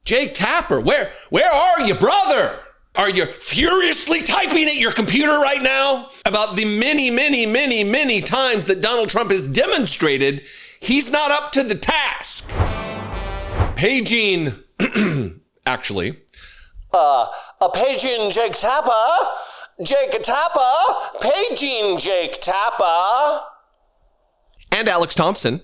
Jake Tapper, where are you, brother? Are you furiously typing at your computer right now about the many times that Donald Trump has demonstrated he's not up to the task? Paging, actually. Paging Jake Tapper. Jake Tapper. Paging Jake Tapper. And Alex Thompson.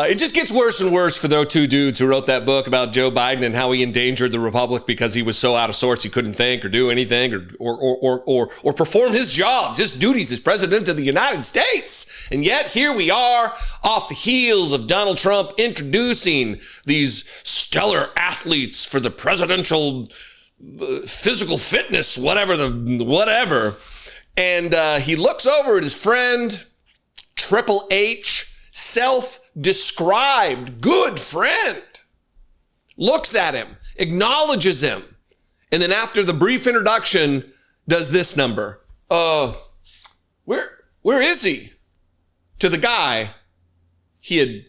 It just gets worse and worse for those two dudes who wrote that book about Joe Biden and how he endangered the republic because he was so out of sorts he couldn't think or do anything or perform his jobs, his duties as president of the United States. And yet here we are off the heels of Donald Trump introducing these stellar athletes for the presidential physical fitness, whatever. And he looks over at his friend, Triple H, self-described good friend, looks at him, acknowledges him, and then after the brief introduction does this number. Where is he? To the guy he had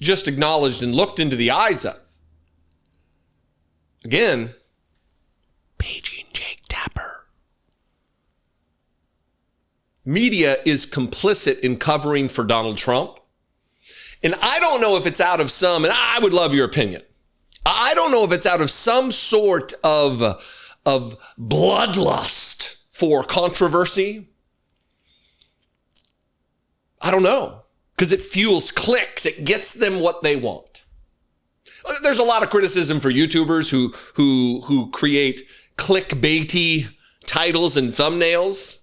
just acknowledged and looked into the eyes of. Again, paging Jake Tapper. Media is complicit in covering for Donald Trump. And I don't know if it's out of some, and I would love your opinion. I don't know if it's out of some sort of bloodlust for controversy. I don't know, because it fuels clicks. It gets them what they want. There's a lot of criticism for YouTubers who create clickbaity titles and thumbnails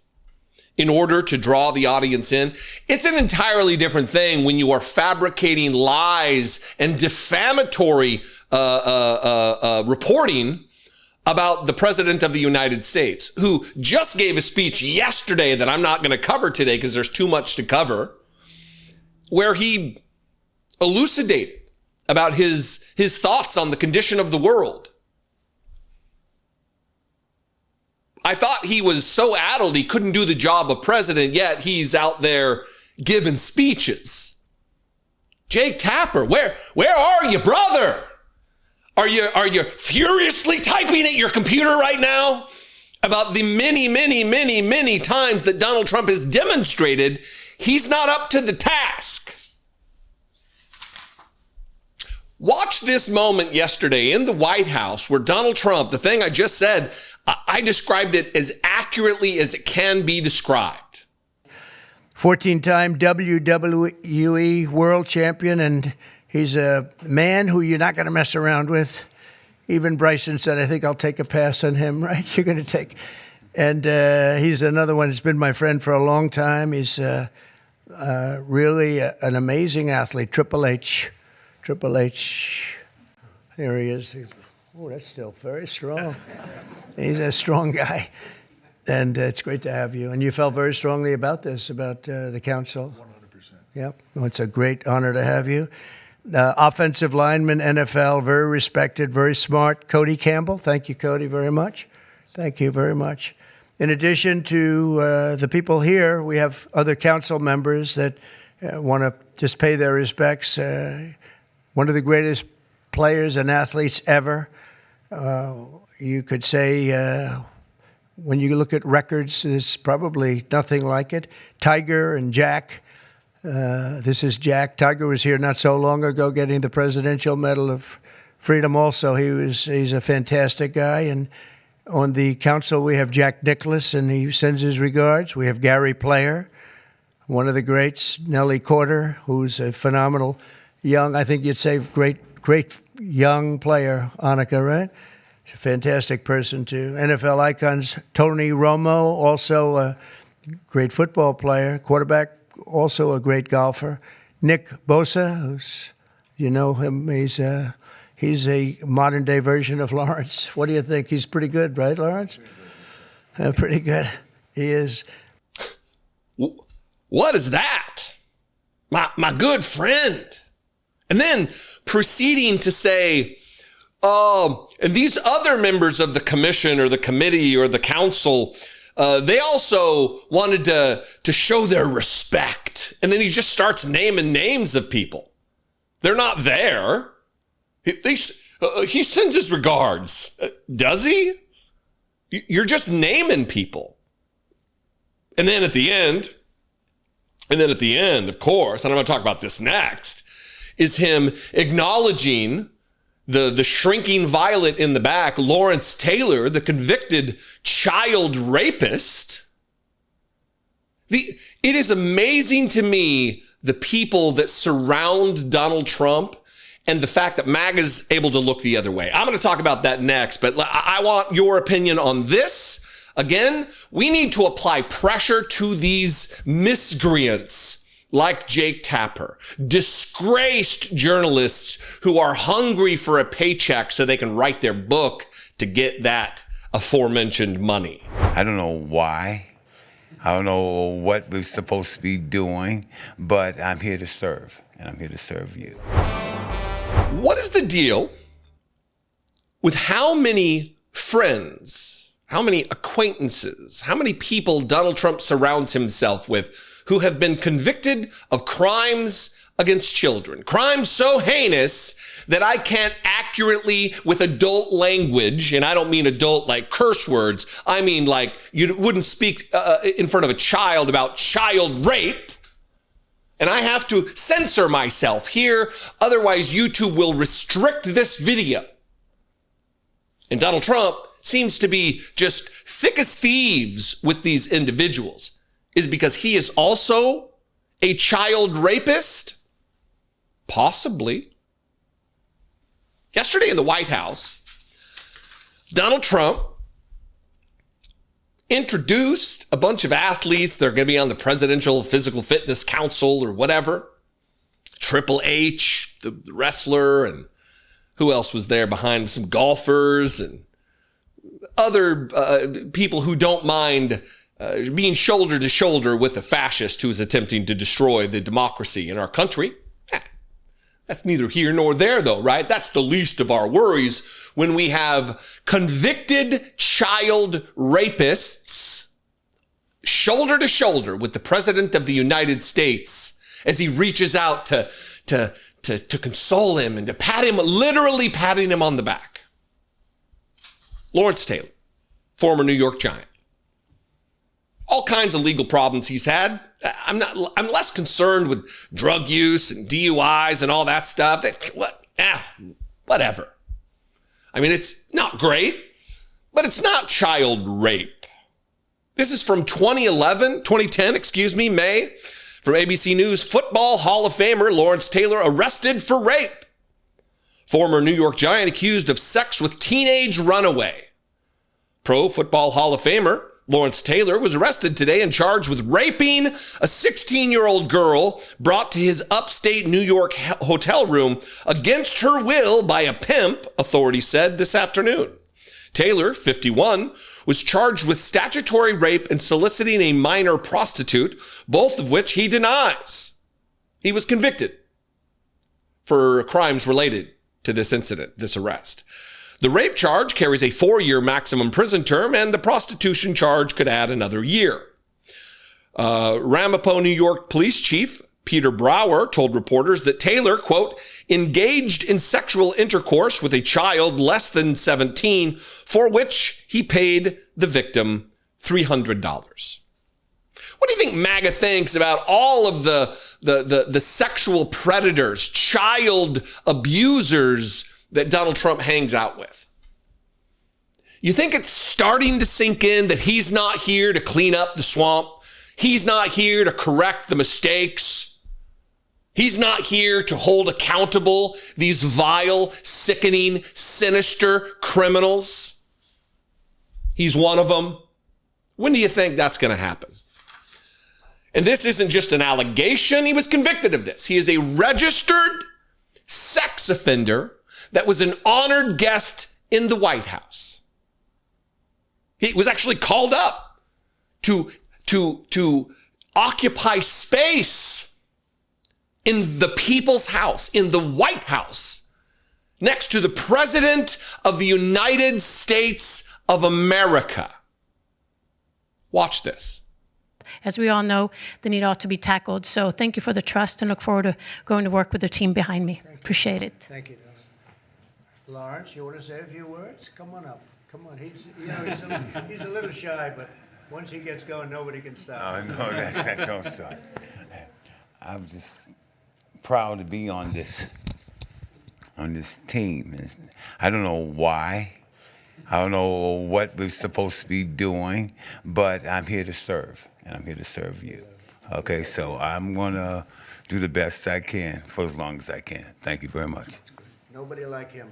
in order to draw the audience in. It's an entirely different thing when you are fabricating lies and defamatory reporting about the president of the United States, who just gave a speech yesterday that I'm not going to cover today because there's too much to cover, where he elucidated about his thoughts on the condition of the world. I thought he was so addled he couldn't do the job of president, yet he's out there giving speeches. Jake Tapper, where are you, brother? Are you furiously typing at your computer right now about the many times that Donald Trump has demonstrated he's not up to the task? Watch this moment yesterday in the White House where Donald Trump, the thing I just said, I described it as accurately as it can be described. 14-time WWE world champion, and he's a man who you're not going to mess around with. Even Bryson said, I think I'll take a pass on him, right? You're going to take. And he's another one who's been my friend for a long time. He's really an amazing athlete. Triple H. Here he is. Oh, that's still very strong. He's a strong guy. And it's great to have you. And you felt very strongly about this, about the council. 100%. Yep. Well, it's a great honor to have you. Offensive lineman, NFL, very respected, very smart. Cody Campbell. Thank you, Cody, very much. Thank you very much. In addition to the people here, we have other council members that want to just pay their respects. One of the greatest players and athletes ever. You could say, when you look at records, there's probably nothing like it. Tiger and Jack. This is Jack. Tiger was here not so long ago getting the Presidential Medal of Freedom also. He's a fantastic guy. And on the council, we have Jack Nicklaus, and he sends his regards. We have Gary Player, one of the greats. Nellie Corder, who's a phenomenal young, I think you'd say great young player. Annika, right? She's a fantastic person, too. NFL icons, Tony Romo, also a great football player. Quarterback, also a great golfer. Nick Bosa, who's, you know him, he's a modern-day version of Lawrence. What do you think? He's pretty good, right, Lawrence? Pretty good. He is. What is that? My good friend. And then proceeding to say, and these other members of the commission or the committee or the council, they also wanted to show their respect. And then he just starts naming names of people. They're not there. He sends his regards. Does he? You're just naming people. And then at the end, of course, and I'm going to talk about this next, is him acknowledging the shrinking violet in the back, Lawrence Taylor, the convicted child rapist. It is amazing to me the people that surround Donald Trump and the fact that MAGA's able to look the other way. I'm going to talk about that next, but I want your opinion on this. Again, we need to apply pressure to these miscreants like Jake Tapper, disgraced journalists who are hungry for a paycheck so they can write their book to get that aforementioned money. I don't know why. I don't know what we're supposed to be doing, but I'm here to serve, and I'm here to serve you. What is the deal with how many friends, how many acquaintances, how many people Donald Trump surrounds himself with who have been convicted of crimes against children? Crimes so heinous that I can't accurately, with adult language, and I don't mean adult like curse words, I mean like you wouldn't speak in front of a child about child rape. And I have to censor myself here, otherwise YouTube will restrict this video. And Donald Trump seems to be just thick as thieves with these individuals. Is it because he is also a child rapist? Possibly. Yesterday in the White House, Donald Trump introduced a bunch of athletes that are going to be on the Presidential Physical Fitness Council or whatever. Triple H, the wrestler, and who else was there behind? Some golfers and other people who don't mind being shoulder to shoulder with a fascist who is attempting to destroy the democracy in our country. That's neither here nor there, though, right? That's the least of our worries when we have convicted child rapists shoulder to shoulder with the President of the United States as he reaches out to console him and to pat him, literally patting him on the back. Lawrence Taylor, former New York Giant. All kinds of legal problems he's had. I'm less concerned with drug use and DUIs and all that stuff. Whatever. I mean, it's not great, but it's not child rape. This is from 2010, May, from ABC News. Football Hall of Famer Lawrence Taylor arrested for rape. Former New York Giant accused of sex with teenage runaway. Pro Football Hall of Famer Lawrence Taylor was arrested today and charged with raping a 16-year-old girl brought to his upstate New York hotel room against her will by a pimp, authorities said this afternoon. Taylor, 51, was charged with statutory rape and soliciting a minor prostitute, both of which he denies. He was convicted for crimes related to this incident, this arrest. The rape charge carries a 4-year maximum prison term, and the prostitution charge could add another year. Ramapo, New York Police Chief Peter Brower told reporters that Taylor, quote, engaged in sexual intercourse with a child less than 17, for which he paid the victim $300. What do you think MAGA thinks about all of the sexual predators, child abusers that Donald Trump hangs out with? You think it's starting to sink in that he's not here to clean up the swamp? He's not here to correct the mistakes. He's not here to hold accountable these vile, sickening, sinister criminals. He's one of them. When do you think that's going to happen? And this isn't just an allegation. He was convicted of this. He is a registered sex offender that was an honored guest in the White House. He was actually called up to occupy space in the people's house, in the White House, next to the President of the United States of America. Watch this. as we all know, the need ought to be tackled. So thank you for the trust and look forward to going to work with the team behind me. Appreciate it. Thank you, Nelson. Lawrence, you want to say a few words? Come on up. Come on. He's a little shy, but once he gets going, nobody can stop. Oh, no, that don't start. I'm just proud to be on this team. I don't know why. I don't know what we're supposed to be doing, but I'm here to serve, and I'm here to serve you. Okay, so I'm going to do the best I can for as long as I can. Thank you very much. Nobody like him.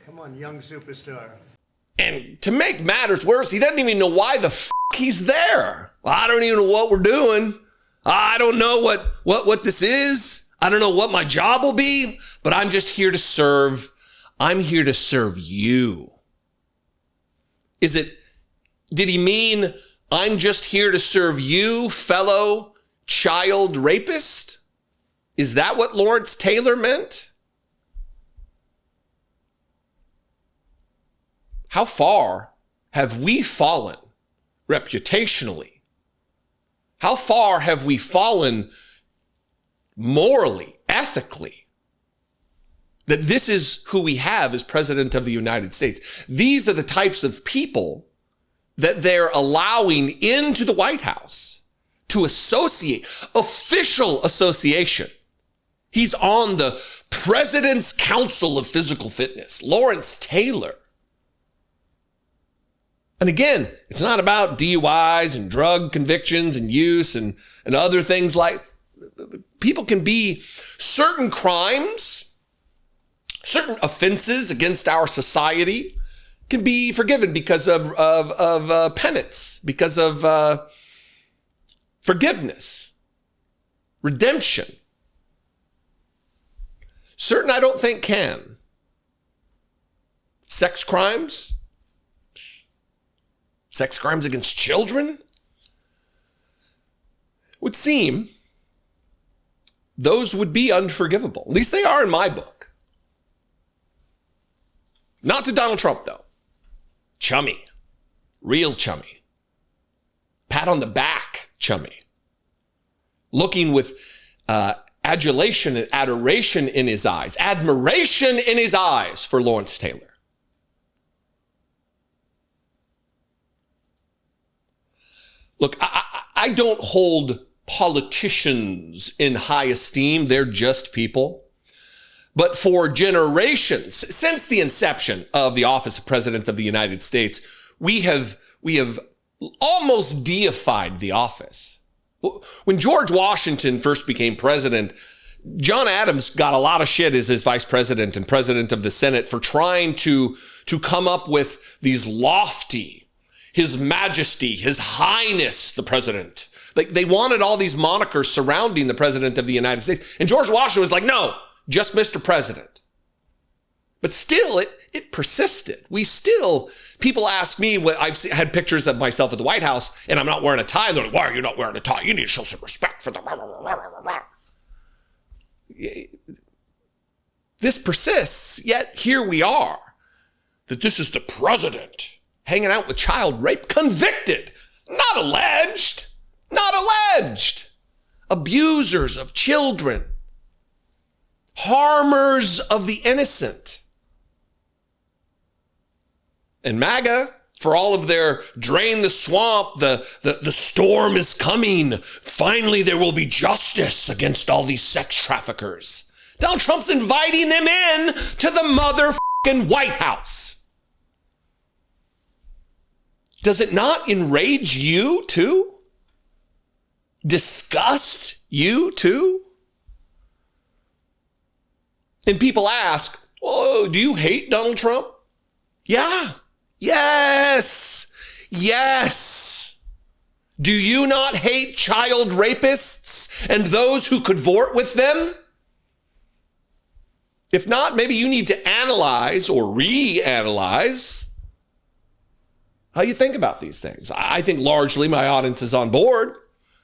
Come on, young superstar. And to make matters worse, he doesn't even know why the f*** he's there. I don't even know what we're doing. I don't know what this is. I don't know what my job will be, but I'm just here to serve. I'm here to serve you. Did he mean I'm just here to serve you, fellow child rapist? Is that what Lawrence Taylor meant? How far have we fallen reputationally? How far have we fallen morally, ethically, that this is who we have as president of the United States? These are the types of people that they're allowing into the White House to associate, official association. He's on the President's Council of Physical Fitness, Lawrence Taylor. And again, it's not about DUIs and drug convictions and use and other things like people can be certain crimes, certain offenses against our society can be forgiven because of penance, because of forgiveness, redemption. Certain I don't think can. Sex crimes against children, would seem those would be unforgivable. At least they are in my book. Not to Donald Trump, though. Chummy. Real chummy. Pat on the back chummy. Looking with adulation and adoration in his eyes. Admiration in his eyes for Lawrence Taylor. Look, I don't hold politicians in high esteem. They're just people. But for generations, since the inception of the office of President of the United States, we have almost deified the office. When George Washington first became president, John Adams got a lot of shit as his vice president and president of the Senate for trying to come up with these lofty, His Majesty, His Highness, the President. Like they wanted all these monikers surrounding the President of the United States. And George Washington was like, no, just Mr. President. But still, it persisted. People ask me, I've had pictures of myself at the White House, and I'm not wearing a tie. They're like, why are you not wearing a tie? You need to show some respect for the... This persists, yet here we are, that this is the president hanging out with child rape, convicted, not alleged, abusers of children, harmers of the innocent. And MAGA, for all of their drain the swamp, the storm is coming. Finally, there will be justice against all these sex traffickers. Donald Trump's inviting them in to the motherfucking White House. Does it not enrage you too? Disgust you too? And people ask, oh, do you hate Donald Trump? Yeah. Yes. Do you not hate child rapists and those who cavort with them? If not, maybe you need to analyze or reanalyze how you think about these things. I think largely my audience is on board.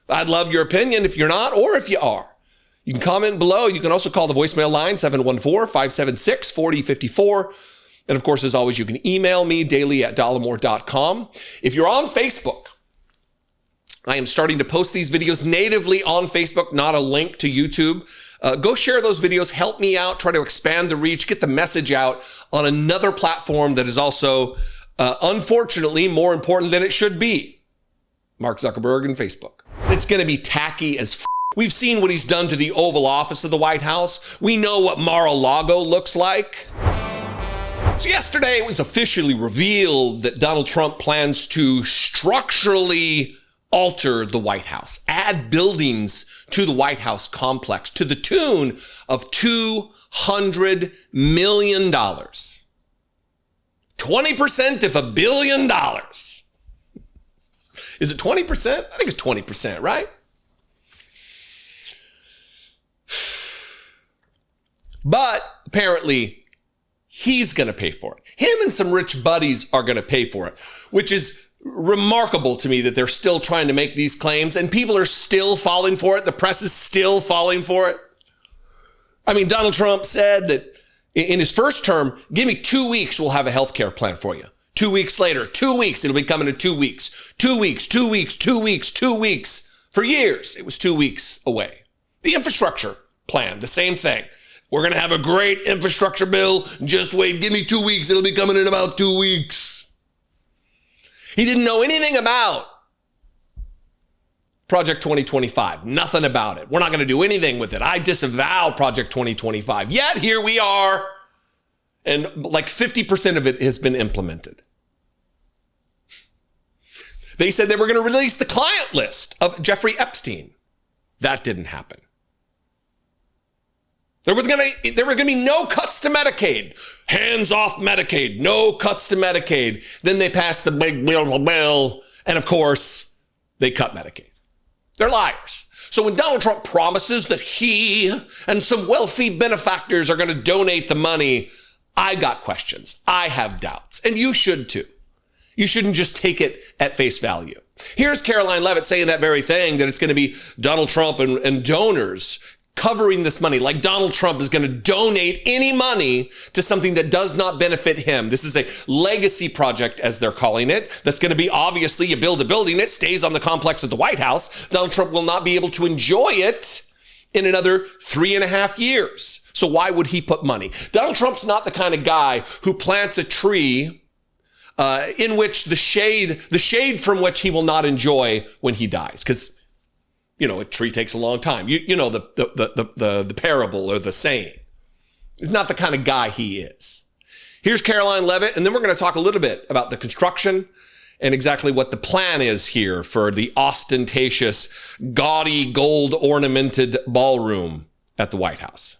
I'd love your opinion if you're not or if you are. You can comment below. You can also call the voicemail line, 714-576-4054. And of course, as always, you can email me daily at dollemore.com. If you're on Facebook, I am starting to post these videos natively on Facebook, not a link to YouTube. Go share those videos. Help me out. Try to expand the reach. Get the message out on another platform that is also, unfortunately, more important than it should be. Mark Zuckerberg and Facebook. It's going to be tacky as f. We've seen what he's done to the Oval Office of the White House. We know what Mar-a-Lago looks like. So yesterday it was officially revealed that Donald Trump plans to structurally alter the White House, add buildings to the White House complex to the tune of $200 million. 20% of $1 billion. Is it 20%? I think it's 20%, right? But apparently he's going to pay for it. Him and some rich buddies are going to pay for it, which is remarkable to me that they're still trying to make these claims and people are still falling for it. The press is still falling for it. I mean, Donald Trump said that in his first term, give me 2 weeks, we'll have a health care plan for you. 2 weeks later, 2 weeks, it'll be coming in 2 weeks. 2 weeks, 2 weeks, 2 weeks, 2 weeks. For years, it was 2 weeks away. The infrastructure plan, the same thing. We're going to have a great infrastructure bill. Just wait, give me 2 weeks. It'll be coming in about 2 weeks. He didn't know anything about Project 2025. Nothing about it. We're not going to do anything with it. I disavow Project 2025. Yet here we are. And like 50% of it has been implemented. They said they were going to release the client list of Jeffrey Epstein. That didn't happen. There were going to be no cuts to Medicaid. Hands off Medicaid. No cuts to Medicaid. Then they passed the big bill. And of course, they cut Medicaid. They're liars. So when Donald Trump promises that he and some wealthy benefactors are going to donate the money, I got questions. I have doubts. And you should too. You shouldn't just take it at face value. Here's Karoline Leavitt saying that very thing, that it's going to be Donald Trump and donors covering this money, like Donald Trump is going to donate any money to something that does not benefit him. This is a legacy project, as they're calling it. That's going to be, obviously, you build a building, it stays on the complex at the White House. Donald Trump will not be able to enjoy it in another 3.5 years. So why would he put money? Donald Trump's not the kind of guy who plants a tree in which the shade from which he will not enjoy when he dies. Because you know, a tree takes a long time. You know the parable or the saying. He's not the kind of guy he is. Here's Karoline Leavitt, and then we're going to talk a little bit about the construction and exactly what the plan is here for the ostentatious, gaudy, gold-ornamented ballroom at the White House.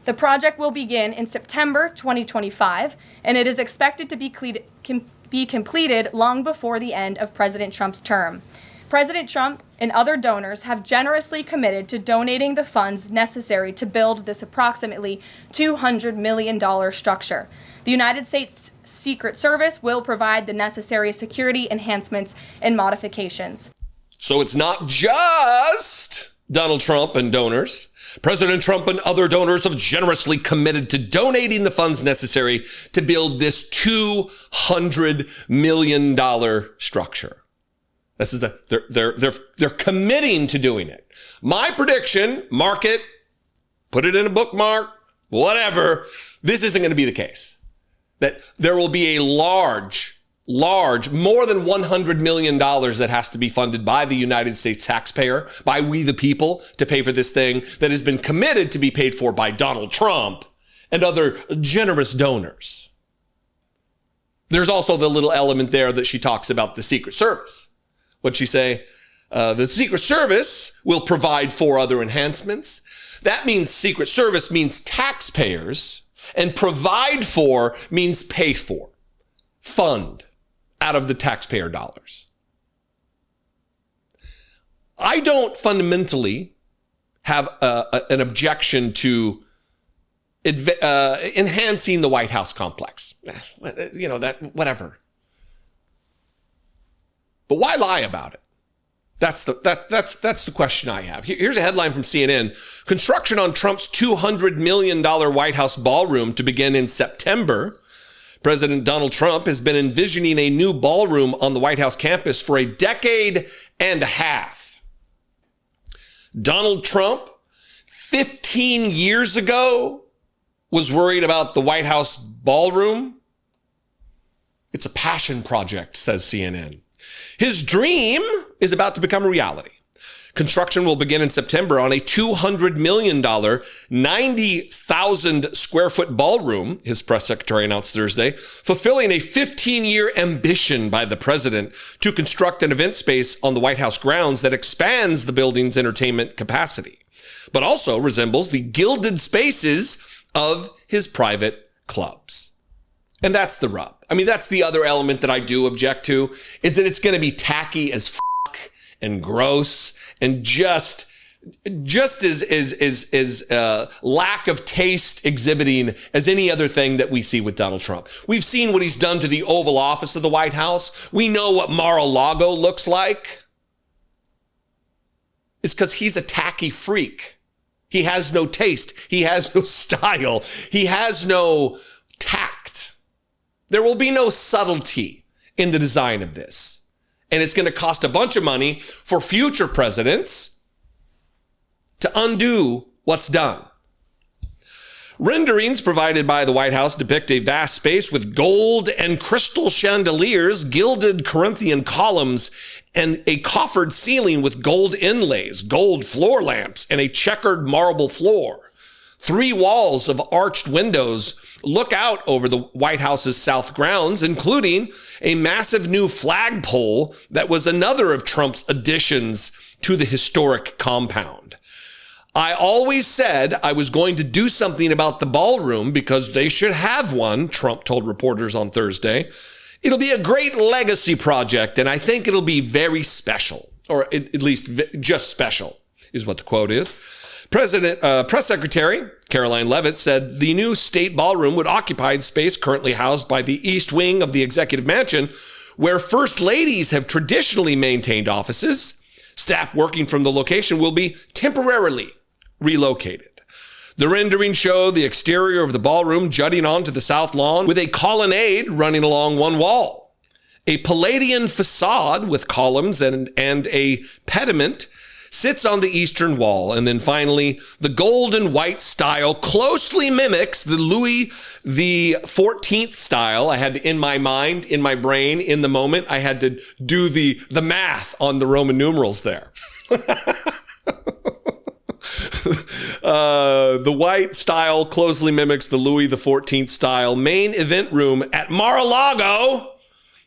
The project will begin in September 2025, and it is expected to be completed long before the end of President Trump's term. President Trump and other donors have generously committed to donating the funds necessary to build this approximately $200 million structure. The United States Secret Service will provide the necessary security enhancements and modifications. So it's not just Donald Trump and donors. President Trump and other donors have generously committed to donating the funds necessary to build this $200 million structure. This is they're committing to doing it. My prediction, mark it, put it in a bookmark, whatever. This isn't going to be the case. That there will be a large, more than $100 million that has to be funded by the United States taxpayer, by we the people, to pay for this thing that has been committed to be paid for by Donald Trump and other generous donors. There's also the little element there that she talks about the Secret Service. What'd she say? The Secret Service will provide 4 other enhancements. That means Secret Service means taxpayers, and provide for means pay for, fund out of the taxpayer dollars. I don't fundamentally have an objection to enhancing the White House complex. You know, that, whatever. But why lie about it? That's the question I have. Here's a headline from CNN. Construction on Trump's $200 million White House ballroom to begin in September. President Donald Trump has been envisioning a new ballroom on the White House campus for a decade and a half. Donald Trump, 15 years ago, was worried about the White House ballroom. It's a passion project, says CNN. His dream is about to become a reality. Construction will begin in September on a $200 million, 90,000 square foot ballroom, his press secretary announced Thursday, fulfilling a 15-year ambition by the president to construct an event space on the White House grounds that expands the building's entertainment capacity, but also resembles the gilded spaces of his private clubs. And that's the rub. I mean, that's the other element that I do object to, is that it's going to be tacky as and gross and just as lack of taste exhibiting as any other thing that we see with Donald Trump. We've seen what he's done to the Oval Office of the White House. We know what Mar-a-Lago looks like. It's because he's a tacky freak. He has no taste. He has no style. He has no tact. There will be no subtlety in the design of this. And it's going to cost a bunch of money for future presidents to undo what's done. Renderings provided by the White House depict a vast space with gold and crystal chandeliers, gilded Corinthian columns, and a coffered ceiling with gold inlays, gold floor lamps, and a checkered marble floor. 3 walls of arched windows look out over the White House's south grounds, including a massive new flagpole that was another of Trump's additions to the historic compound. I always said I was going to do something about the ballroom because they should have one, Trump told reporters on Thursday. It'll be a great legacy project, and I think it'll be very special, or at least just special, is what the quote is. Press Secretary Karoline Leavitt said the new state ballroom would occupy the space currently housed by the East Wing of the Executive Mansion, where first ladies have traditionally maintained offices. Staff working from the location will be temporarily relocated. The renderings show the exterior of the ballroom jutting onto the south lawn with a colonnade running along one wall. A Palladian facade with columns and a pediment sits on the eastern wall. And then finally, the gold and white style closely mimics the Louis XIV style. I had to, in my mind, in my brain, in the moment, I had to do the math on the Roman numerals there. The white style closely mimics the Louis XIV style main event room at Mar-a-Lago,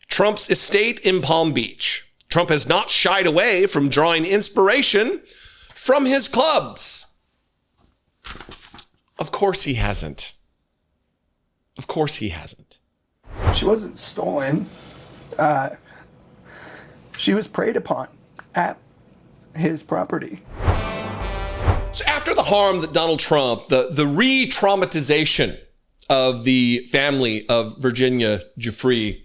Trump's estate in Palm Beach. Trump has not shied away from drawing inspiration from his clubs. Of course he hasn't. Of course he hasn't. She wasn't stolen. She was preyed upon at his property. So after the harm that Donald Trump, the re-traumatization of the family of Virginia Giuffre,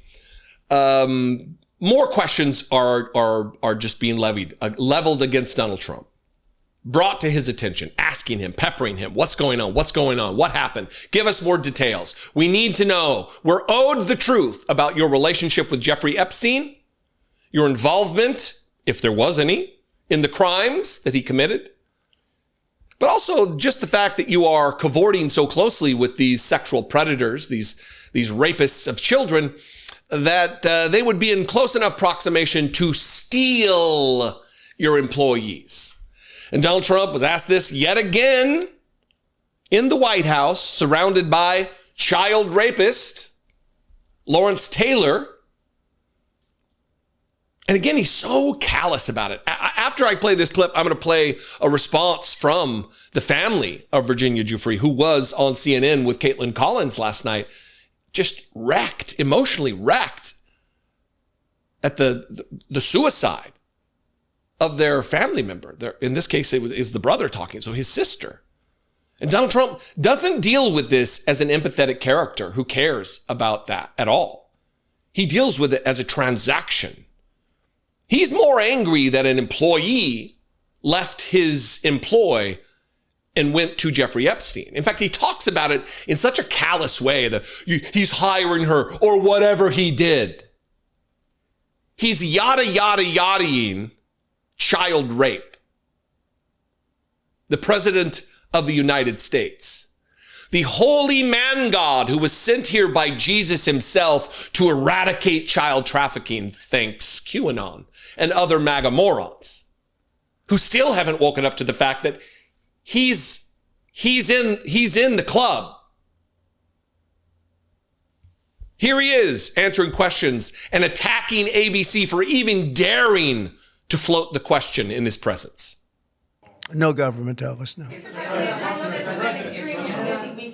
more questions are just being leveled against Donald Trump, brought to his attention, asking him, peppering him, what's going on? What's going on? What happened? Give us more details. We need to know. We're owed the truth about your relationship with Jeffrey Epstein, your involvement, if there was any, in the crimes that he committed, but also just the fact that you are cavorting so closely with these sexual predators, these rapists of children, that they would be in close enough proximation to steal your employees. And Donald Trump was asked this yet again in the White House, surrounded by child rapist Lawrence Taylor. And again, he's so callous about it. After I play this clip, I'm going to play a response from the family of Virginia Giuffre, who was on CNN with Caitlin Collins last night, just wrecked, emotionally wrecked at the suicide of their family member. In this case, it was the brother talking, so his sister. And Donald Trump doesn't deal with this as an empathetic character who cares about that at all. He deals with it as a transaction. He's more angry that an employee left his employ and went to Jeffrey Epstein. In fact, he talks about it in such a callous way that he's hiring her or whatever he did. He's yada, yada, yadaing child rape. The president of the United States, the holy man God who was sent here by Jesus himself to eradicate child trafficking, thanks QAnon and other MAGA morons, who still haven't woken up to the fact that he's in the club. Here he is answering questions and attacking ABC for even daring to float the question in his presence. No government, Elvis, no.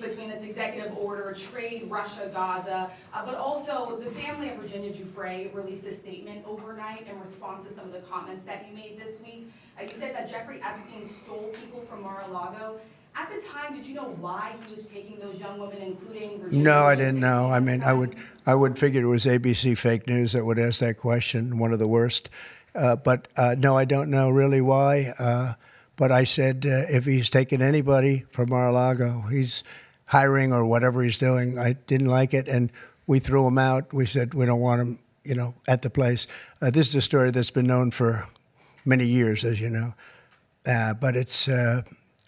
Between its executive order, trade, Russia, Gaza, but also the family of Virginia Giuffre released a statement overnight in response to some of the comments that you made this week. You said that Jeffrey Epstein stole people from Mar-a-Lago. At the time, did you know why he was taking those young women, including Virginia? No, I didn't know. I mean, I would figure it was ABC fake news that would ask that question, one of the worst. But no, I don't know really why. But I said, if he's taking anybody from Mar-a-Lago, he's hiring or whatever he's doing. I didn't like it, and we threw him out. We said we don't want him, at the place. This is a story that's been known for many years, as you know. But it's, I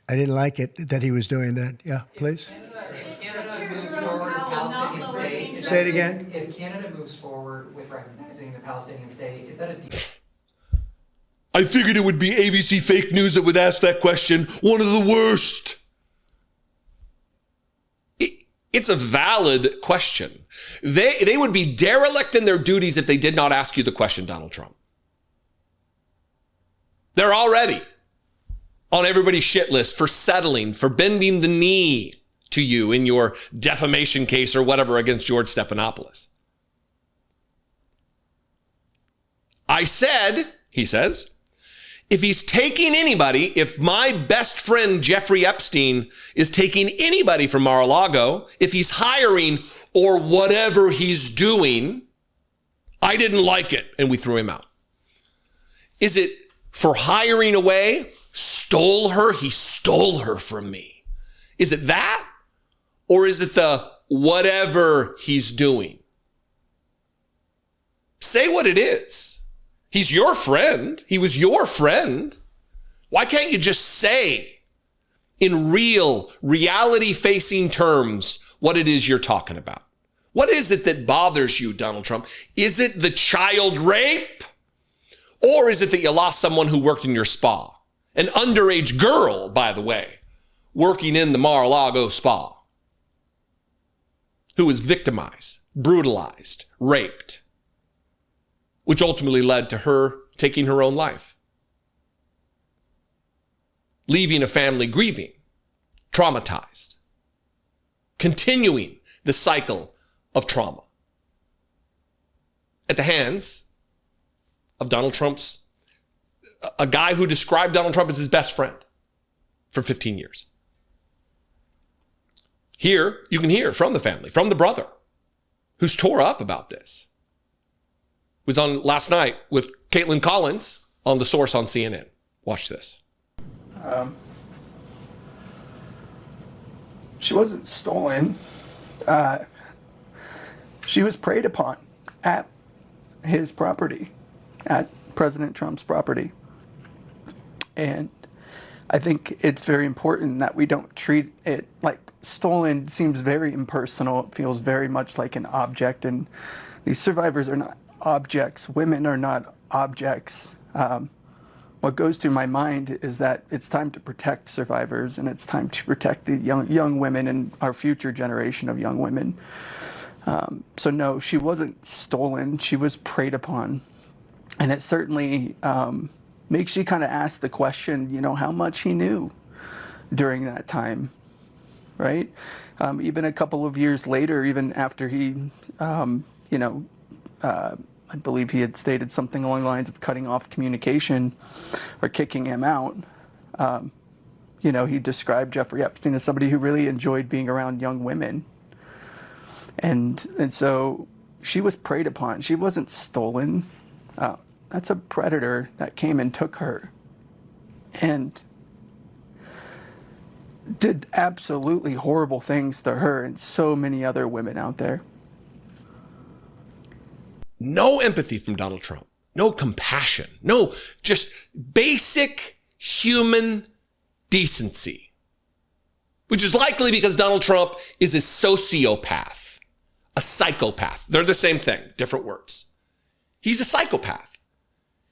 didn't like it that he was doing that. Yeah, please. If Canada moves forward with Palestinian state, Say it again. If Canada moves forward with recognizing the Palestinian state, is that a deal? I figured it would be ABC fake news that would ask that question. One of the worst. It's a valid question. They would be derelict in their duties if they did not ask you the question, Donald Trump. They're already on everybody's shit list for settling, for bending the knee to you in your defamation case or whatever against George Stephanopoulos. I said, he says, if he's taking anybody, if my best friend Jeffrey Epstein is taking anybody from Mar-a-Lago, if he's hiring or whatever he's doing, I didn't like it and we threw him out. Is it for hiring away? Stole her? He stole her from me. Is it that? Or is it the whatever he's doing? Say what it is. He's your friend. He was your friend. Why can't you just say in real, reality-facing terms what it is you're talking about? What is it that bothers you, Donald Trump? Is it the child rape? Or is it that you lost someone who worked in your spa? An underage girl, by the way, working in the Mar-a-Lago spa, who was victimized, brutalized, raped, which ultimately led to her taking her own life, leaving a family grieving, traumatized, continuing the cycle of trauma at the hands of Donald Trump's, a guy who described Donald Trump as his best friend for 15 years. Here, you can hear from the family, from the brother, who's tore up about this. Was on last night with Caitlin Collins on The Source on CNN. Watch this. She wasn't stolen. She was preyed upon at his property, at President Trump's property. And I think it's very important that we don't treat it like stolen. Seems very impersonal. It feels very much like an object. And these survivors are not objects. Women are not objects. What goes through my mind is that it's time to protect survivors, and it's time to protect the young women and our future generation of young women. So no, she wasn't stolen. She was preyed upon. And it certainly makes you kind of ask the question, how much he knew during that time, right? Even a couple of years later, even after he, I believe he had stated something along the lines of cutting off communication or kicking him out. He described Jeffrey Epstein as somebody who really enjoyed being around young women. And so she was preyed upon. She wasn't stolen. That's a predator that came and took her. And did absolutely horrible things to her and so many other women out there. No empathy from Donald Trump. No compassion. No, just basic human decency. Which is likely because Donald Trump is a sociopath, a psychopath. They're the same thing, different words. He's a psychopath.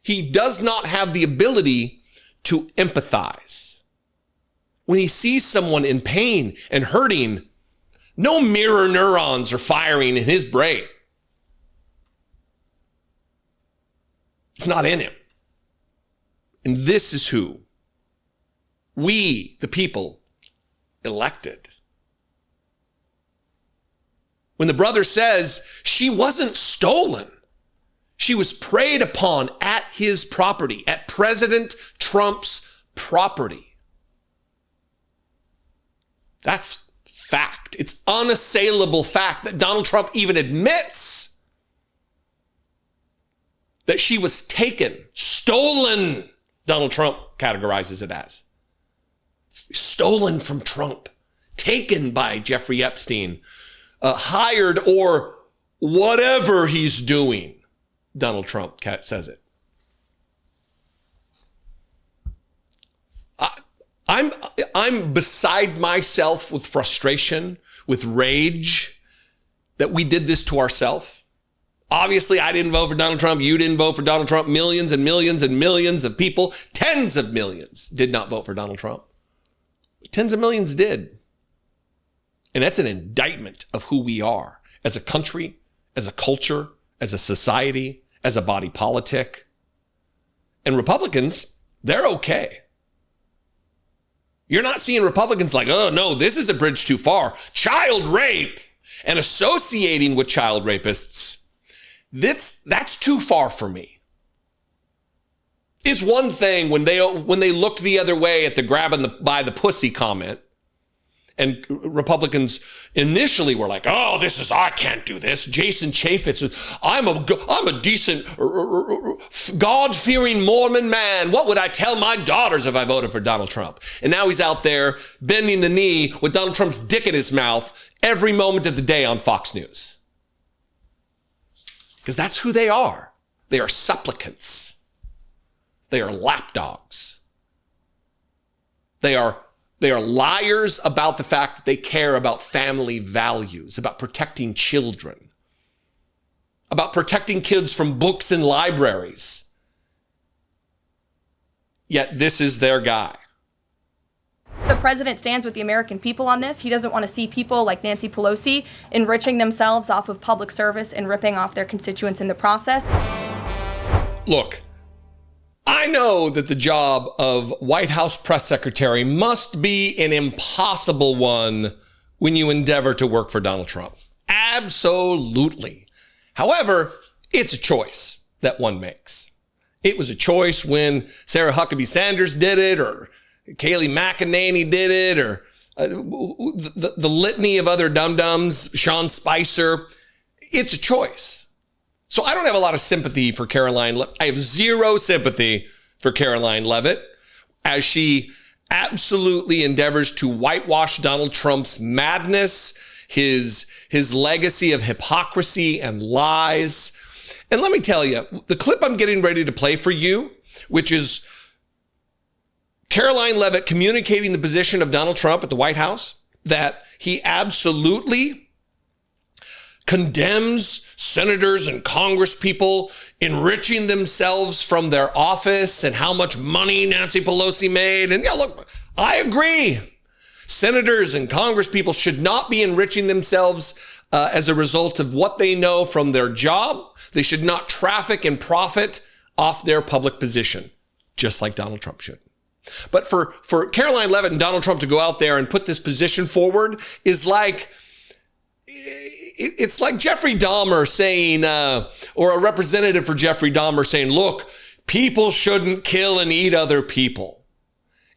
He does not have the ability to empathize. When he sees someone in pain and hurting, no mirror neurons are firing in his brain. It's not in him. And this is who we, the people, elected. When the brother says she wasn't stolen, she was preyed upon at his property, at President Trump's property. That's fact. It's unassailable fact that Donald Trump even admits that she was taken, stolen, Donald Trump categorizes it as. Stolen from Trump, taken by Jeffrey Epstein, hired or whatever he's doing, Donald Trump says it. I'm beside myself with frustration, with rage that we did this to ourselves. Obviously, I didn't vote for Donald Trump. You didn't vote for Donald Trump. Millions and millions and millions of people, tens of millions, did not vote for Donald Trump. Tens of millions did. And that's an indictment of who we are as a country, as a culture, as a society, as a body politic. And Republicans, they're okay. You're not seeing Republicans like, oh, no, this is a bridge too far. Child rape and associating with child rapists. That's too far for me. It's one thing when they looked the other way at the grabbing by the pussy comment, and Republicans initially were like, "Oh, I can't do this." Jason Chaffetz, I'm a decent, God-fearing Mormon man. What would I tell my daughters if I voted for Donald Trump? And now he's out there bending the knee with Donald Trump's dick in his mouth every moment of the day on Fox News. Because that's who they are. They are supplicants. They are lapdogs. They are liars about the fact that they care about family values, about protecting children, about protecting kids from books and libraries. Yet this is their guy. The president stands with the American people on this. He doesn't want to see people like Nancy Pelosi enriching themselves off of public service and ripping off their constituents in the process. Look, I know that the job of White House press secretary must be an impossible one when you endeavor to work for Donald Trump. Absolutely. However, it's a choice that one makes. It was a choice when Sarah Huckabee Sanders did it, or Kayleigh McEnany did it, or the litany of other dum-dums, Sean Spicer. It's a choice. So I don't have a lot of sympathy for Karoline. I have zero sympathy for Karoline Leavitt as she absolutely endeavors to whitewash Donald Trump's madness, his legacy of hypocrisy and lies. And let me tell you, the clip I'm getting ready to play for you, which is Karoline Leavitt communicating the position of Donald Trump at the White House, that he absolutely condemns senators and congresspeople enriching themselves from their office and how much money Nancy Pelosi made. And yeah, look, I agree. Senators and congresspeople should not be enriching themselves as a result of what they know from their job. They should not traffic and profit off their public position, just like Donald Trump should. But for Karoline Leavitt and Donald Trump to go out there and put this position forward is like, it's like Jeffrey Dahmer saying, or a representative for Jeffrey Dahmer saying, look, people shouldn't kill and eat other people.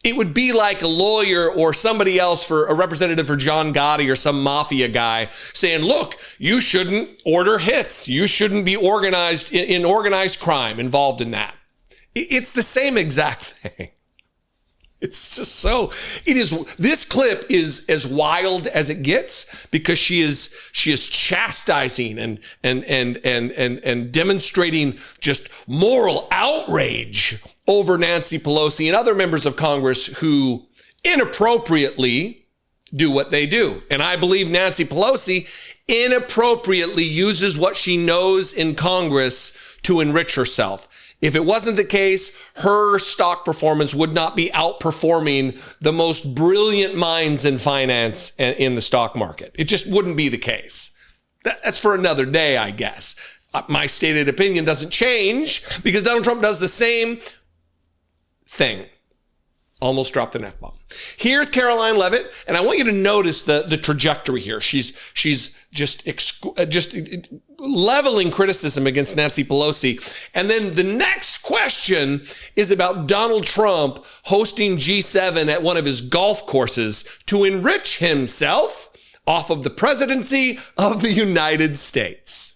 It would be like a lawyer or somebody else, for a representative for John Gotti or some mafia guy, saying, look, you shouldn't order hits. You shouldn't be organized in organized crime involved in that. It's the same exact thing. It's just so, this clip is as wild as it gets because she is chastising and demonstrating just moral outrage over Nancy Pelosi and other members of Congress who inappropriately do what they do. And I believe Nancy Pelosi inappropriately uses what she knows in Congress to enrich herself. If it wasn't the case, her stock performance would not be outperforming the most brilliant minds in finance and in the stock market. It just wouldn't be the case. That's for another day, I guess. My stated opinion doesn't change because Donald Trump does the same thing. Almost dropped an F-bomb. Here's Karoline Leavitt, and I want you to notice the trajectory here. She's just leveling criticism against Nancy Pelosi. And then the next question is about Donald Trump hosting G7 at one of his golf courses to enrich himself off of the presidency of the United States.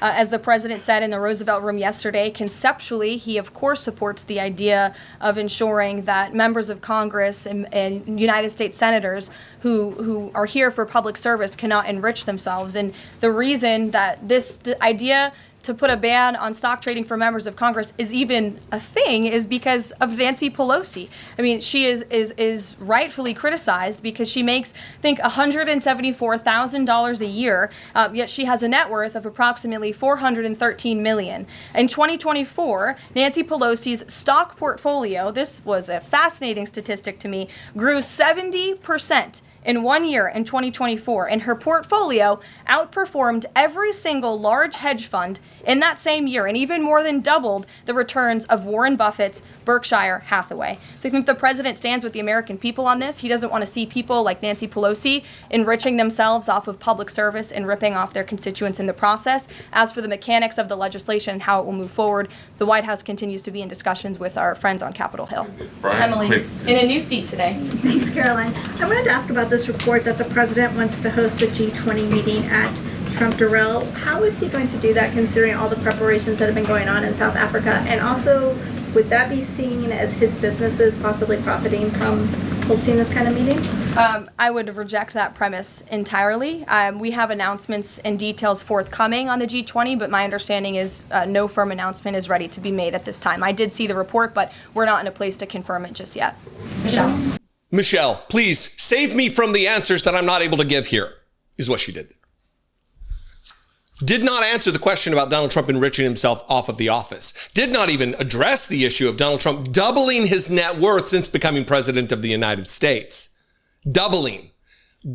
As the president said in the Roosevelt Room yesterday, conceptually, he of course supports the idea of ensuring that members of Congress and United States senators who are here for public service cannot enrich themselves. And the reason that this idea to put a ban on stock trading for members of Congress is even a thing is because of Nancy Pelosi. I mean, she is rightfully criticized because she makes, I think, $174,000 a year, yet she has a net worth of approximately $413 million. In 2024, Nancy Pelosi's stock portfolio, this was a fascinating statistic to me, grew 70% in 1 year in 2024, and her portfolio outperformed every single large hedge fund in that same year and even more than doubled the returns of Warren Buffett's Berkshire Hathaway. So I think the president stands with the American people on this. He doesn't want to see people like Nancy Pelosi enriching themselves off of public service and ripping off their constituents in the process. As for the mechanics of the legislation and how it will move forward, the White House continues to be in discussions with our friends on Capitol Hill. Emily, in a new seat today. Thanks, Caroline. I wanted to ask about this report that the president wants to host a G20 meeting at Trump Durrell. How is he going to do that considering all the preparations that have been going on in South Africa? And also, would that be seen as his businesses possibly profiting from hosting this kind of meeting? I would reject that premise entirely. We have announcements and details forthcoming on the G20, but my understanding is no firm announcement is ready to be made at this time. I did see the report, but we're not in a place to confirm it just yet. Michelle, please save me from the answers that I'm not able to give here, is what she did. Did not answer the question about Donald Trump enriching himself off of the office. Did not even address the issue of Donald Trump doubling his net worth since becoming president of the United States. Doubling.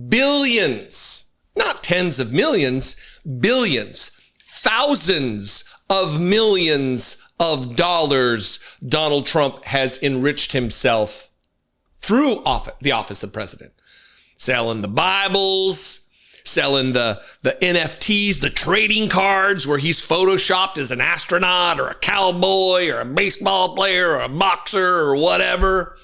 Billions, not tens of millions, billions, thousands of millions of dollars Donald Trump has enriched himself through the office of president. Selling the Bibles, selling the NFTs, the trading cards where he's photoshopped as an astronaut or a cowboy or a baseball player or a boxer or whatever.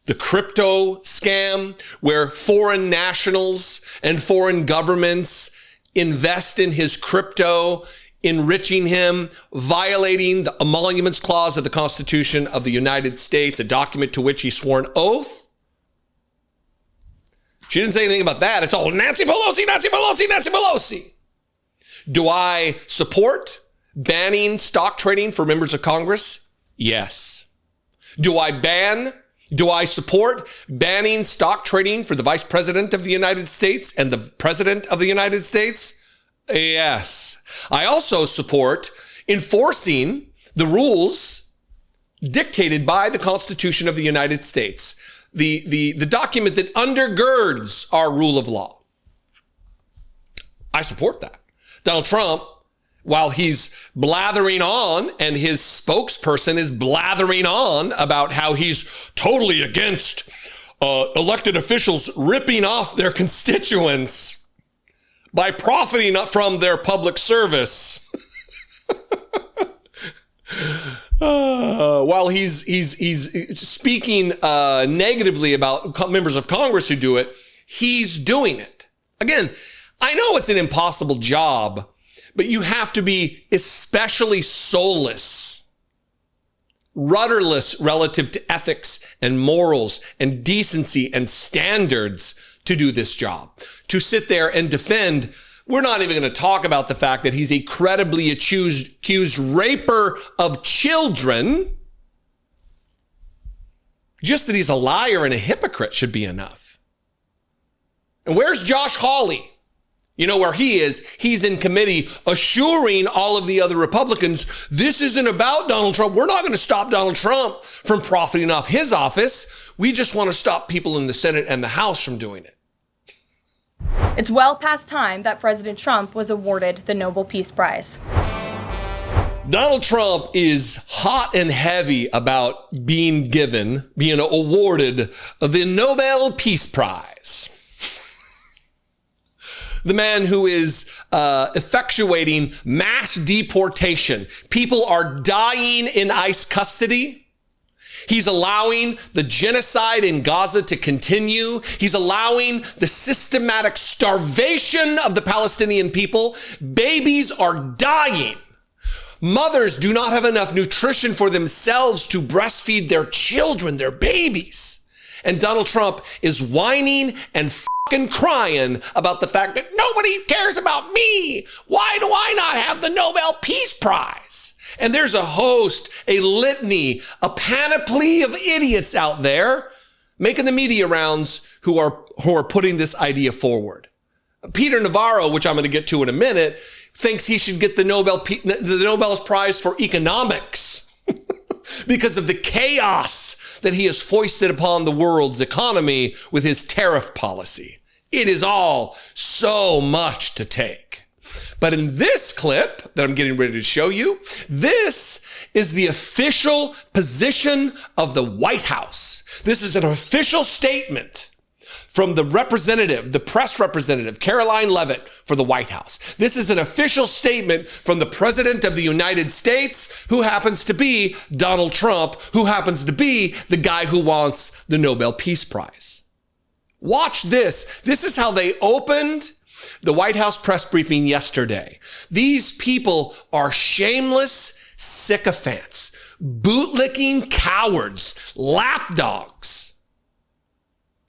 The crypto scam where foreign nationals and foreign governments invest in his crypto, enriching him, violating the Emoluments Clause of the Constitution of the United States, a document to which he swore an oath. She didn't say anything about that. It's all Nancy Pelosi, Nancy Pelosi, Nancy Pelosi. Do I support banning stock trading for members of Congress? Yes. Do I support banning stock trading for the Vice President of the United States and the President of the United States? Yes. I also support enforcing the rules dictated by the Constitution of the United States, the document that undergirds our rule of law. I support that. Donald Trump, while he's blathering on and his spokesperson is blathering on about how he's totally against elected officials ripping off their constituents by profiting from their public service. While he's speaking negatively about members of Congress who do it, he's doing it. Again, I know it's an impossible job, but you have to be especially soulless rudderless relative to ethics and morals and decency and standards to do this job. To sit there and defend, we're not even going to talk about the fact that he's a credibly accused raper of children. Just that he's a liar and a hypocrite should be enough. And where's Josh Hawley? You know where he is? He's in committee assuring all of the other Republicans, this isn't about Donald Trump. We're not going to stop Donald Trump from profiting off his office. We just want to stop people in the Senate and the House from doing it. It's well past time that President Trump was awarded the Nobel Peace Prize. Donald Trump is hot and heavy about being awarded the Nobel Peace Prize. The man who is effectuating mass deportation. People are dying in ICE custody. He's allowing the genocide in Gaza to continue. He's allowing the systematic starvation of the Palestinian people. Babies are dying. Mothers do not have enough nutrition for themselves to breastfeed their children, their babies. And Donald Trump is whining and fucking crying about the fact that nobody cares about me. Why do I not have the Nobel Peace Prize? And there's a host, a litany, a panoply of idiots out there making the media rounds who are putting this idea forward. Peter Navarro, which I'm going to get to in a minute, thinks he should get the Nobel Prize for economics because of the chaos that he has foisted upon the world's economy with his tariff policy. It is all so much to take. But in this clip that I'm getting ready to show you, this is the official position of the White House. This is an official statement from the press representative, Karoline Leavitt for the White House. This is an official statement from the President of the United States, who happens to be Donald Trump, who happens to be the guy who wants the Nobel Peace Prize. Watch this. This is how they opened the White House press briefing yesterday. These people are shameless sycophants, bootlicking cowards, lapdogs,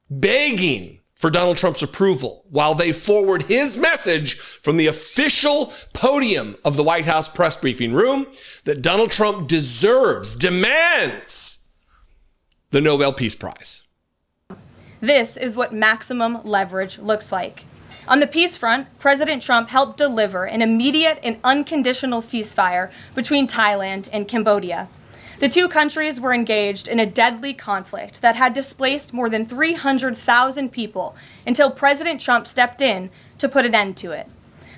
begging for Donald Trump's approval while they forward his message from the official podium of the White House press briefing room that Donald Trump demands the Nobel Peace Prize. This is what maximum leverage looks like. On the peace front, President Trump helped deliver an immediate and unconditional ceasefire between Thailand and Cambodia. The two countries were engaged in a deadly conflict that had displaced more than 300,000 people until President Trump stepped in to put an end to it.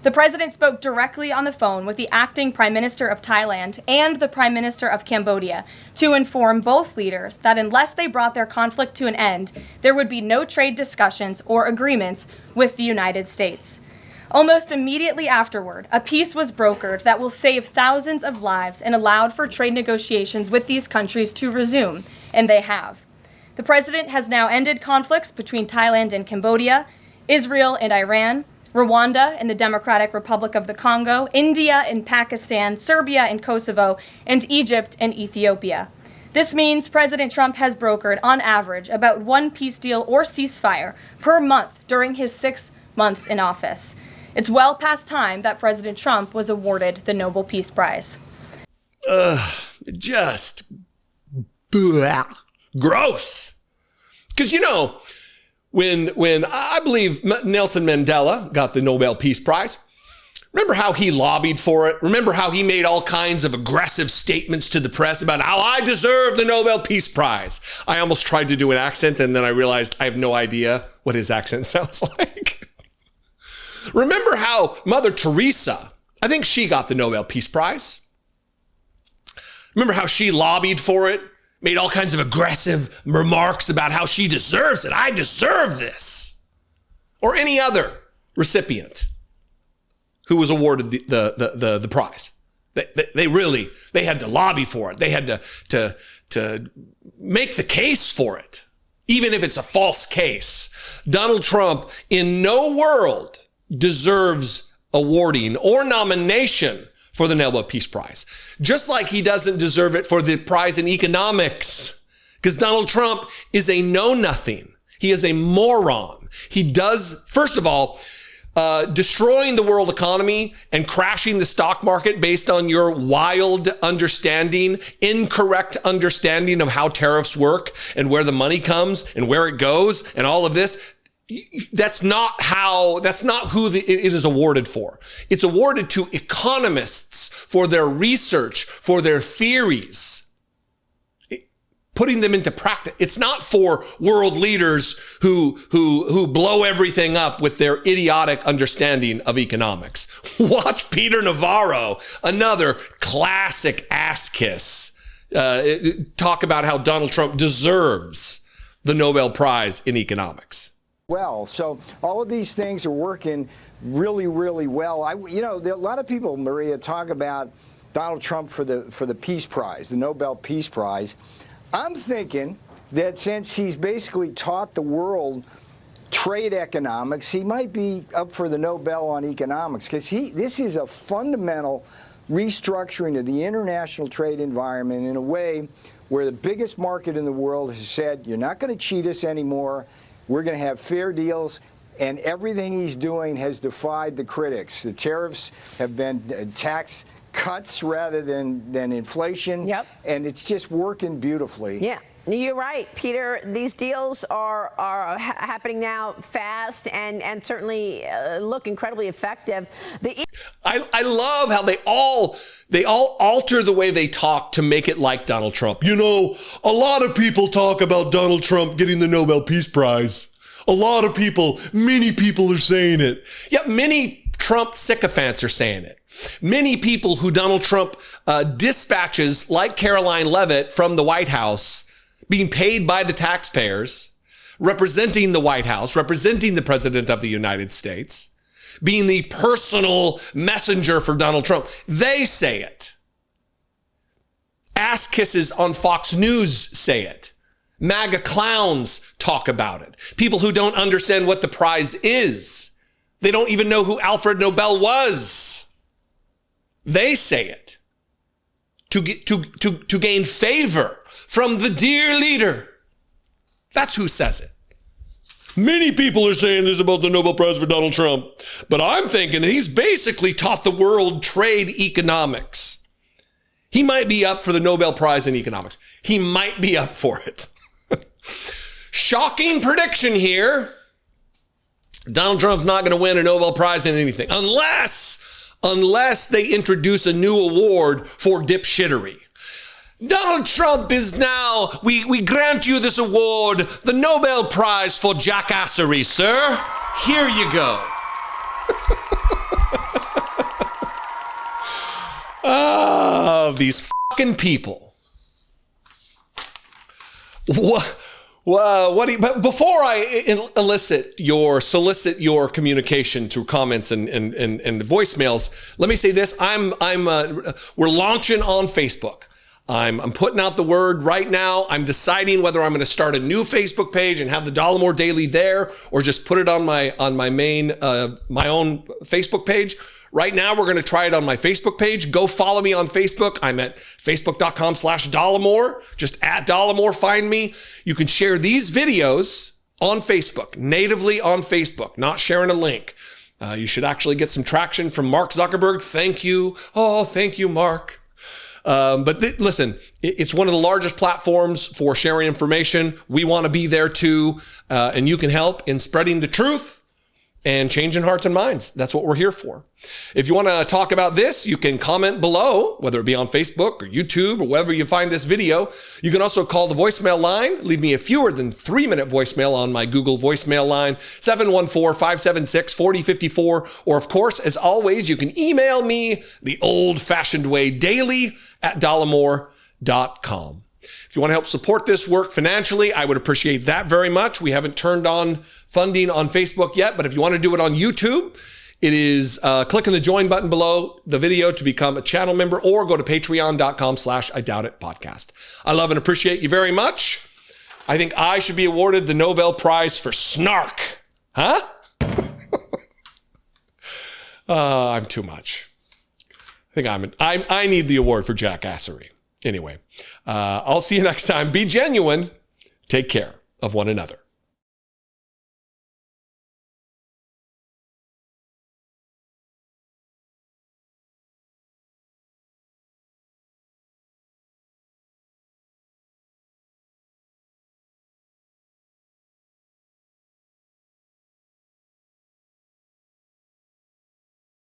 The president spoke directly on the phone with the acting Prime Minister of Thailand and the Prime Minister of Cambodia to inform both leaders that unless they brought their conflict to an end, there would be no trade discussions or agreements with the United States. Almost immediately afterward, a peace was brokered that will save thousands of lives and allowed for trade negotiations with these countries to resume, and they have. The president has now ended conflicts between Thailand and Cambodia, Israel and Iran, Rwanda and the Democratic Republic of the Congo, India and Pakistan, Serbia and Kosovo, and Egypt and Ethiopia. This means President Trump has brokered, on average, about one peace deal or ceasefire per month during his 6 months in office. It's well past time that President Trump was awarded the Nobel Peace Prize. Just gross. Because, you know, when I believe Nelson Mandela got the Nobel Peace Prize, remember how he lobbied for it? Remember how he made all kinds of aggressive statements to the press about how I deserve the Nobel Peace Prize? I almost tried to do an accent, and then I realized I have no idea what his accent sounds like. Remember how Mother Teresa, I think she got the Nobel Peace Prize. Remember how she lobbied for it? Made all kinds of aggressive remarks about how she deserves it. I deserve this. Or any other recipient who was awarded the prize. They had to lobby for it. They had to make the case for it, even if it's a false case. Donald Trump in no world deserves awarding or nomination for the Nobel Peace Prize. Just like he doesn't deserve it for the prize in economics, because Donald Trump is a know-nothing. He is a moron. He does, first of all, destroying the world economy and crashing the stock market based on your wild understanding, incorrect understanding of how tariffs work and where the money comes and where it goes and all of this. That's not who it is awarded for. It's awarded to economists for their research, for their theories, putting them into practice. It's not for world leaders who blow everything up with their idiotic understanding of economics. Watch Peter Navarro, another classic ass kiss, talk about how Donald Trump deserves the Nobel Prize in economics. Well, so all of these things are working really, really well. A lot of people, Maria, talk about Donald Trump for the Peace Prize, the Nobel Peace Prize. I'm thinking that since he's basically taught the world trade economics, he might be up for the Nobel on economics, because this is a fundamental restructuring of the international trade environment in a way where the biggest market in the world has said, you're not going to cheat us anymore. We're going to have fair deals, and everything he's doing has defied the critics. The tariffs have been tax cuts rather than inflation. Yep. And it's just working beautifully. Yeah. You're right, Peter. These deals are happening now fast and certainly look incredibly effective. I love how they all alter the way they talk to make it like Donald Trump. You know, a lot of people talk about Donald Trump getting the Nobel Peace Prize. A lot of people, many people are saying it. Yeah, many Trump sycophants are saying it. Many people who Donald Trump dispatches, like Karoline Leavitt from the White House, being paid by the taxpayers, representing the White House, representing the President of the United States, being the personal messenger for Donald Trump. They say it. Ass kisses on Fox News say it. MAGA clowns talk about it. People who don't understand what the prize is. They don't even know who Alfred Nobel was. They say it to gain favor from the dear leader. That's who says it. Many people are saying this about the Nobel Prize for Donald Trump, but I'm thinking that he's basically taught the world trade economics. He might be up for the Nobel Prize in economics. He might be up for it. Shocking prediction here. Donald Trump's not going to win a Nobel Prize in anything unless they introduce a new award for dipshittery. Donald Trump is now, we grant you this award, the Nobel Prize for jackassery, sir. Here you go. Oh, these fucking people. But before I solicit your communication through comments and voicemails, let me say this. We're launching on Facebook. I'm putting out the word right now. I'm deciding whether I'm going to start a new Facebook page and have the Dollemore Daily there, or just put it on my main my own Facebook page. Right now, we're going to try it on my Facebook page. Go follow me on Facebook. I'm at facebook.com/Dollemore. Just at Dollemore, find me. You can share these videos on Facebook, natively on Facebook, not sharing a link. You should actually get some traction from Mark Zuckerberg. Thank you. Oh, thank you, Mark. Listen, it's one of the largest platforms for sharing information. We want to be there too. And you can help in spreading the truth and changing hearts and minds. That's what we're here for. If you want to talk about this, you can comment below, whether it be on Facebook or YouTube or wherever you find this video. You can also call the voicemail line. Leave me a fewer than 3-minute voicemail on my Google voicemail line, 714-576-4054. Or of course, as always, you can email me the old-fashioned way, daily@dollemore.com. If you want to help support this work financially, I would appreciate that very much. We haven't turned on funding on Facebook yet, but if you want to do it on YouTube, it is click on the join button below the video to become a channel member, or go to patreon.com/IDoubtItPodcast. I love and appreciate you very much. I think I should be awarded the Nobel Prize for snark. Huh? I'm too much. I need the award for jackassery. Anyway, I'll see you next time. Be genuine. Take care of one another.